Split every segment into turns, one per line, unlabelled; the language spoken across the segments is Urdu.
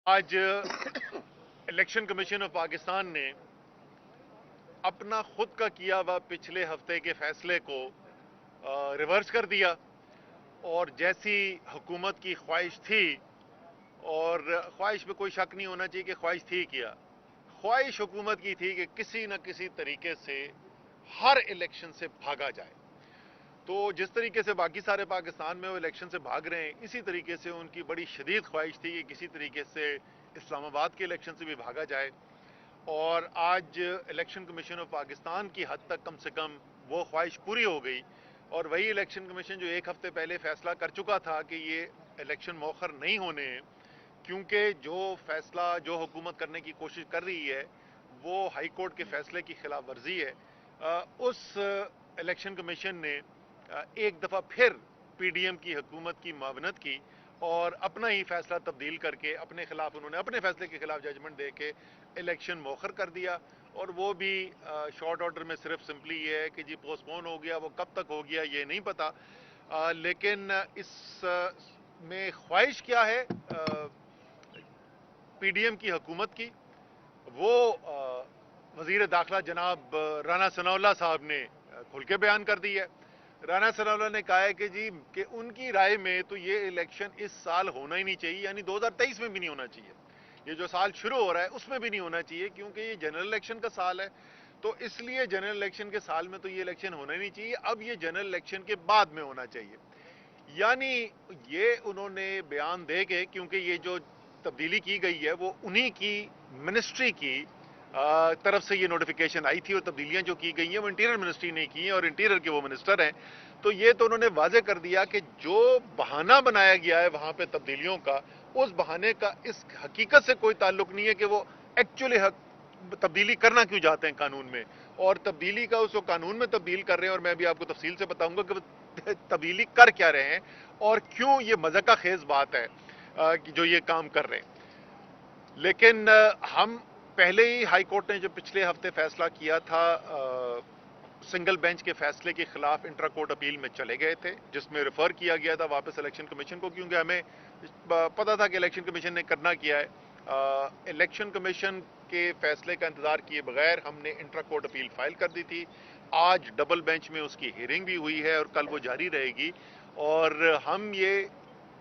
آج الیکشن کمیشن آف پاکستان نے اپنا خود کا کیا ہوا پچھلے ہفتے کے فیصلے کو ریورس کر دیا، اور جیسی حکومت کی خواہش تھی، اور خواہش پہ کوئی شک نہیں ہونا چاہیے کہ خواہش تھی کیا، خواہش حکومت کی تھی کہ کسی نہ کسی طریقے سے ہر الیکشن سے بھاگا جائے۔ تو جس طریقے سے باقی سارے پاکستان میں وہ الیکشن سے بھاگ رہے ہیں، اسی طریقے سے ان کی بڑی شدید خواہش تھی کہ کسی طریقے سے اسلام آباد کے الیکشن سے بھی بھاگا جائے، اور آج الیکشن کمیشن آف پاکستان کی حد تک کم سے کم وہ خواہش پوری ہو گئی، اور وہی الیکشن کمیشن جو ایک ہفتے پہلے فیصلہ کر چکا تھا کہ یہ الیکشن مؤخر نہیں ہونے ہیں، کیونکہ جو فیصلہ جو حکومت کرنے کی کوشش کر رہی ہے وہ ہائی کورٹ کے فیصلے کی خلاف ورزی ہے، اس الیکشن کمیشن نے ایک دفعہ پھر پی ڈی ایم کی حکومت کی معاونت کی اور اپنا ہی فیصلہ تبدیل کر کے اپنے خلاف انہوں نے اپنے فیصلے کے خلاف ججمنٹ دے کے الیکشن مؤخر کر دیا، اور وہ بھی شارٹ آرڈر میں صرف سمپلی یہ ہے کہ جی پوسٹ پون ہو گیا، وہ کب تک ہو گیا یہ نہیں پتا، لیکن اس میں خواہش کیا ہے پی ڈی ایم کی حکومت کی، وہ وزیر داخلہ جناب رانا ثناء اللہ صاحب نے کھل کے بیان کر دی ہے۔ رانا ثناء اللہ نے کہا ہے کہ جی کہ ان کی رائے میں تو یہ الیکشن اس سال ہونا ہی نہیں چاہیے، یعنی 2023 میں بھی نہیں ہونا چاہیے، یہ جو سال شروع ہو رہا ہے اس میں بھی نہیں ہونا چاہیے، کیونکہ یہ جنرل الیکشن کا سال ہے، تو اس لیے جنرل الیکشن کے سال میں تو یہ الیکشن ہونا ہی نہیں چاہیے، اب یہ جنرل الیکشن کے بعد میں ہونا چاہیے۔ یعنی یہ انہوں نے بیان دے کے، کیونکہ یہ جو تبدیلی کی گئی ہے وہ انہی کی منسٹری کی طرف سے یہ نوٹیفیکیشن آئی تھی، اور تبدیلیاں جو کی گئی ہیں وہ انٹیریئر منسٹری نے کی ہیں، اور انٹیریئر کے وہ منسٹر ہیں، تو یہ تو انہوں نے واضح کر دیا کہ جو بہانہ بنایا گیا ہے وہاں پہ تبدیلیوں کا، اس بہانے کا اس حقیقت سے کوئی تعلق نہیں ہے کہ وہ ایکچولی تبدیلی کرنا کیوں چاہتے ہیں قانون میں، اور تبدیلی کا اس کو قانون میں تبدیل کر رہے ہیں، اور میں بھی آپ کو تفصیل سے بتاؤں گا کہ وہ تبدیلی کر کیا رہے ہیں اور کیوں یہ مذاق خیز بات ہے جو یہ کام کر رہے ہیں۔ لیکن ہم پہلے ہی ہائی کورٹ نے جو پچھلے ہفتے فیصلہ کیا تھا سنگل بینچ کے فیصلے کے خلاف انٹرا کورٹ اپیل میں چلے گئے تھے، جس میں ریفر کیا گیا تھا واپس الیکشن کمیشن کو، کیونکہ ہمیں پتا تھا کہ الیکشن کمیشن نے کرنا کیا ہے۔ الیکشن کمیشن کے فیصلے کا انتظار کیے بغیر ہم نے انٹرا کورٹ اپیل فائل کر دی تھی، آج ڈبل بینچ میں اس کی ہیئرنگ بھی ہوئی ہے اور کل وہ جاری رہے گی، اور ہم یہ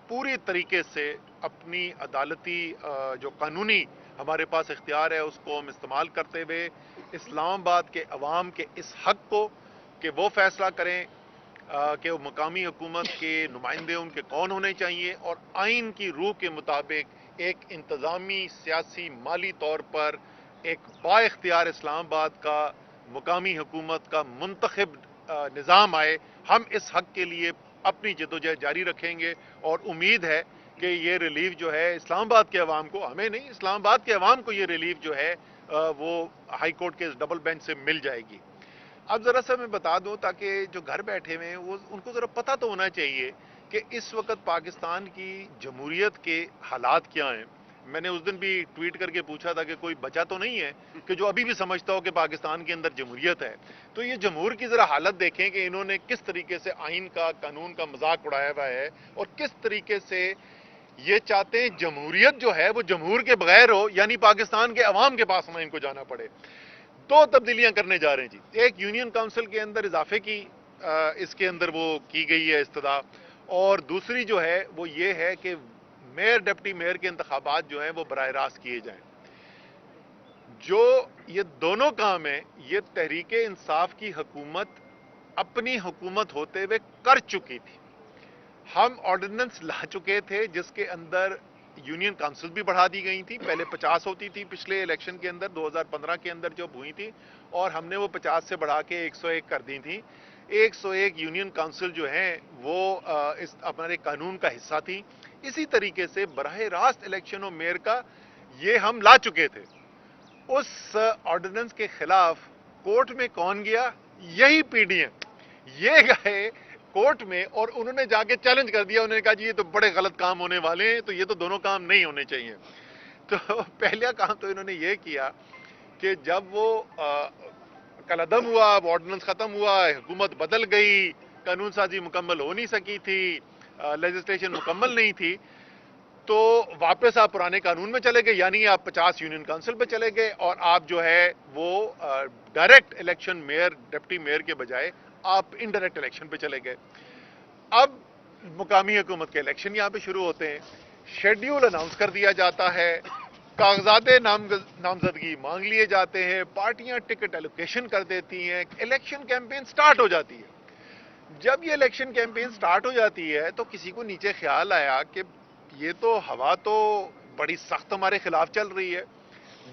پوری طریقے سے اپنی عدالتی جو قانونی ہمارے پاس اختیار ہے اس کو ہم استعمال کرتے ہوئے اسلام آباد کے عوام کے اس حق کو کہ وہ فیصلہ کریں کہ وہ مقامی حکومت کے نمائندے ان کے کون ہونے چاہیے، اور آئین کی روح کے مطابق ایک انتظامی، سیاسی، مالی طور پر ایک با اختیار اسلام آباد کا مقامی حکومت کا منتخب نظام آئے، ہم اس حق کے لیے اپنی جدوجہد جاری رکھیں گے، اور امید ہے کہ یہ ریلیف جو ہے اسلام آباد کے عوام کو، ہمیں نہیں، اسلام آباد کے عوام کو یہ ریلیف جو ہے وہ ہائی کورٹ کے اس ڈبل بینچ سے مل جائے گی۔ اب ذرا سا میں بتا دوں تاکہ جو گھر بیٹھے ہوئے ہیں ان کو ذرا پتہ تو ہونا چاہیے کہ اس وقت پاکستان کی جمہوریت کے حالات کیا ہیں۔ میں نے اس دن بھی ٹویٹ کر کے پوچھا تھا کہ کوئی بچہ تو نہیں ہے کہ جو ابھی بھی سمجھتا ہو کہ پاکستان کے اندر جمہوریت ہے، تو یہ جمہور کی ذرا حالت دیکھیں کہ انہوں نے کس طریقے سے آئین کا، قانون کا مذاق اڑایا ہوا ہے، اور کس طریقے سے یہ چاہتے ہیں جمہوریت جو ہے وہ جمہور کے بغیر ہو، یعنی پاکستان کے عوام کے پاس نہ ان کو جانا پڑے۔ دو تبدیلیاں کرنے جا رہے ہیں جی، ایک یونین کونسل کے اندر اضافے کی اس کے اندر وہ کی گئی ہے استدعا، اور دوسری جو ہے وہ یہ ہے کہ میئر ڈپٹی میئر کے انتخابات جو ہیں وہ براہ راست کیے جائیں۔ جو یہ دونوں کام ہیں یہ تحریک انصاف کی حکومت اپنی حکومت ہوتے ہوئے کر چکی تھی۔ ہم آرڈیننس لا چکے تھے جس کے اندر یونین کونسل بھی بڑھا دی گئی تھی، پہلے 50 ہوتی تھی پچھلے الیکشن کے اندر 2015 کے اندر جب ہوئی تھی، اور ہم نے وہ 50 سے بڑھا کے 101 کر دی تھی۔ 101 یونین کونسل جو ہیں وہ اس ہمارے قانون کا حصہ تھی۔ اسی طریقے سے براہ راست الیکشن و میئر کا یہ ہم لا چکے تھے۔ اس آرڈیننس کے خلاف کورٹ میں کون گیا؟ یہی پی ڈی ایم، یہ گئے کورٹ میں اور انہوں نے جا کے چیلنج کر دیا، انہوں نے کہا جی یہ تو بڑے غلط کام ہونے والے ہیں، تو یہ تو دونوں کام نہیں ہونے چاہیے۔ تو پہلا کام تو انہوں نے یہ کیا کہ جب وہ کل عدم ہوا، وہ آرڈیننس ختم ہوا، حکومت بدل گئی، قانون سازی مکمل ہو نہیں سکی تھی، لیجسلیشن مکمل نہیں تھی، تو واپس آپ پرانے قانون میں چلے گئے، یعنی آپ 50 یونین کونسل پہ چلے گئے اور آپ جو ہے وہ direct election mayor deputy mayor کے بجائے آپ انڈائریکٹ الیکشن پہ چلے گئے۔ اب مقامی حکومت کے الیکشن یہاں پہ شروع ہوتے ہیں، شیڈیول اناؤنس کر دیا جاتا ہے، کاغذات نامزدگی مانگ لیے جاتے ہیں، پارٹیاں ٹکٹ ایلوکیشن کر دیتی ہیں، الیکشن کیمپین سٹارٹ ہو جاتی ہے۔ جب یہ الیکشن کیمپین سٹارٹ ہو جاتی ہے تو کسی کو نیچے خیال آیا کہ یہ تو ہوا تو بڑی سخت ہمارے خلاف چل رہی ہے۔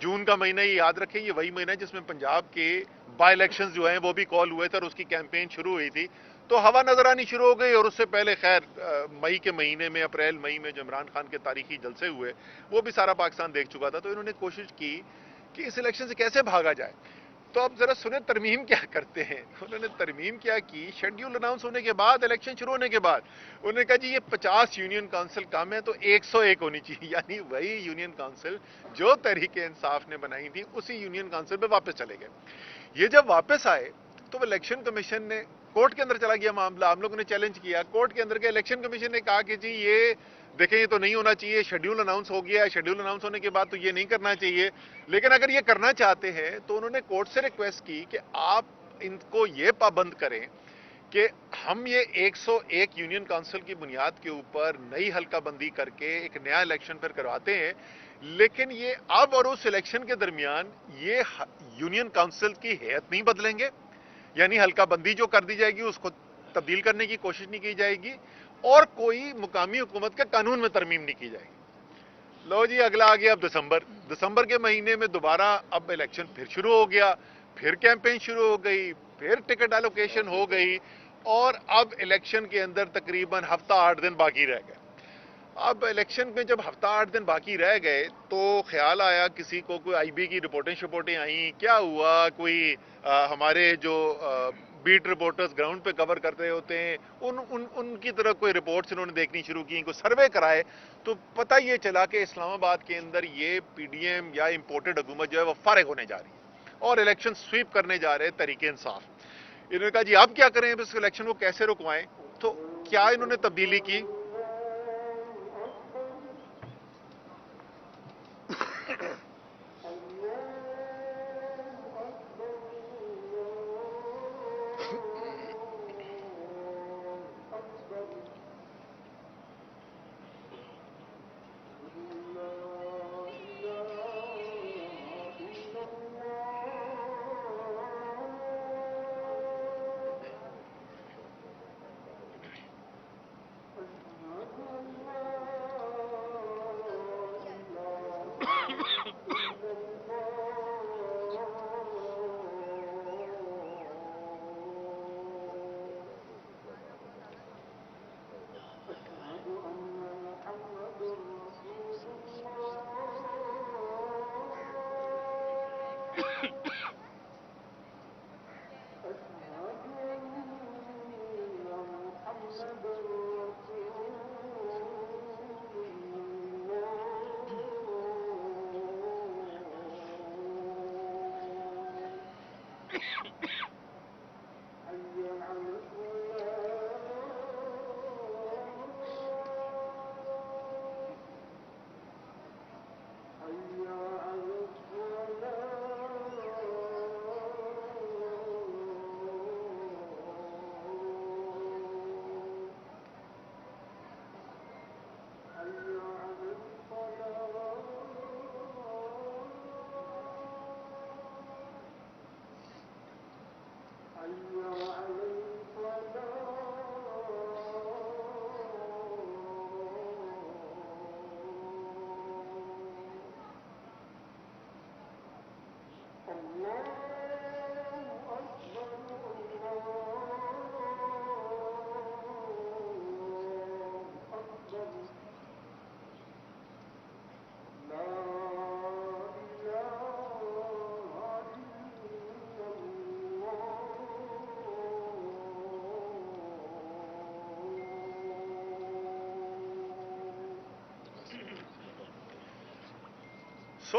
جون کا مہینہ، یہ یاد رکھیں، یہ وہی مہینہ ہے جس میں پنجاب کے بائی الیکشنز جو ہیں وہ بھی کال ہوئے تھے اور اس کی کیمپین شروع ہوئی تھی، تو ہوا نظر آنی شروع ہو گئی۔ اور اس سے پہلے خیر مئی کے مہینے میں، اپریل مئی میں جو عمران خان کے تاریخی جلسے ہوئے وہ بھی سارا پاکستان دیکھ چکا تھا، تو انہوں نے کوشش کی کہ اس الیکشن سے کیسے بھاگا جائے۔ تو اب ذرا سنیں ترمیم کیا کرتے ہیں۔ انہوں نے ترمیم کیا کی، شیڈیول اناؤنس ہونے کے بعد، الیکشن شروع ہونے کے بعد انہوں نے کہا جی یہ 50 یونین کونسل کم ہے تو 101 ہونی چاہیے، یعنی وہی یونین کونسل جو تحریک انصاف نے بنائی تھی اسی یونین کونسل پہ واپس چلے گئے۔ یہ جب واپس آئے تو الیکشن کمیشن نے کورٹ کے اندر چلا گیا معاملہ، ہم لوگوں نے چیلنج کیا کورٹ کے اندر کے، الیکشن کمیشن نے کہا کہ جی یہ دیکھیں یہ تو نہیں ہونا چاہیے، شیڈیول اناؤنس ہو گیا ہے، شیڈیول اناؤنس ہونے کے بعد تو یہ نہیں کرنا چاہیے، لیکن اگر یہ کرنا چاہتے ہیں تو انہوں نے کورٹ سے ریکویسٹ کی کہ آپ ان کو یہ پابند کریں کہ ہم یہ 101 یونین کونسل کی بنیاد کے اوپر نئی حلقہ بندی کر کے ایک نیا الیکشن پھر کرواتے ہیں، لیکن یہ اب اور اس الیکشن کے درمیان یہ یونین کونسل کی ہیئت نہیں بدلیں گے، یعنی حلقہ بندی جو کر دی جائے گی اس کو تبدیل کرنے کی کوشش نہیں کی جائے گی، اور کوئی مقامی حکومت کے قانون میں ترمیم نہیں کی جائے گی۔ لو جی اگلا آ گیا اب دسمبر کے مہینے میں دوبارہ اب الیکشن پھر شروع ہو گیا، پھر کیمپین شروع ہو گئی، پھر ٹکٹ ایلوکیشن ہو گئی، اور اب الیکشن کے اندر تقریباً ہفتہ 8 دن باقی رہ گئے۔ اب الیکشن میں جب ہفتہ 8 دن باقی رہ گئے تو خیال آیا کسی کو، کوئی آئی بی کی رپورٹیں آئیں، کیا ہوا، کوئی ہمارے جو بیٹ رپورٹرز گراؤنڈ پہ کور کرتے ہوتے ہیں ان کی طرف کوئی رپورٹس انہوں نے دیکھنی شروع کی، کوئی سروے کرائے، تو پتہ یہ چلا کہ اسلام آباد کے اندر یہ پی ڈی ایم یا امپورٹڈ حکومت جو ہے وہ فارغ ہونے جا رہی ہے اور الیکشن سویپ کرنے جا رہے تحریک انصاف۔ انہوں نے کہا جی اب کیا کریں، اس الیکشن کو کیسے رکوائیں؟ تو کیا انہوں نے تبدیلی کی؟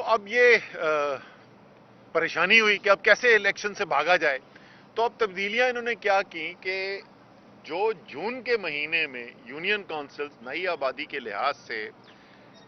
اب یہ پریشانی ہوئی کہ اب کیسے الیکشن سے بھاگا جائے، تو اب تبدیلیاں انہوں نے کیا کی کہ جو جون کے مہینے میں یونین کونسلز نئی آبادی کے لحاظ سے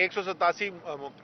187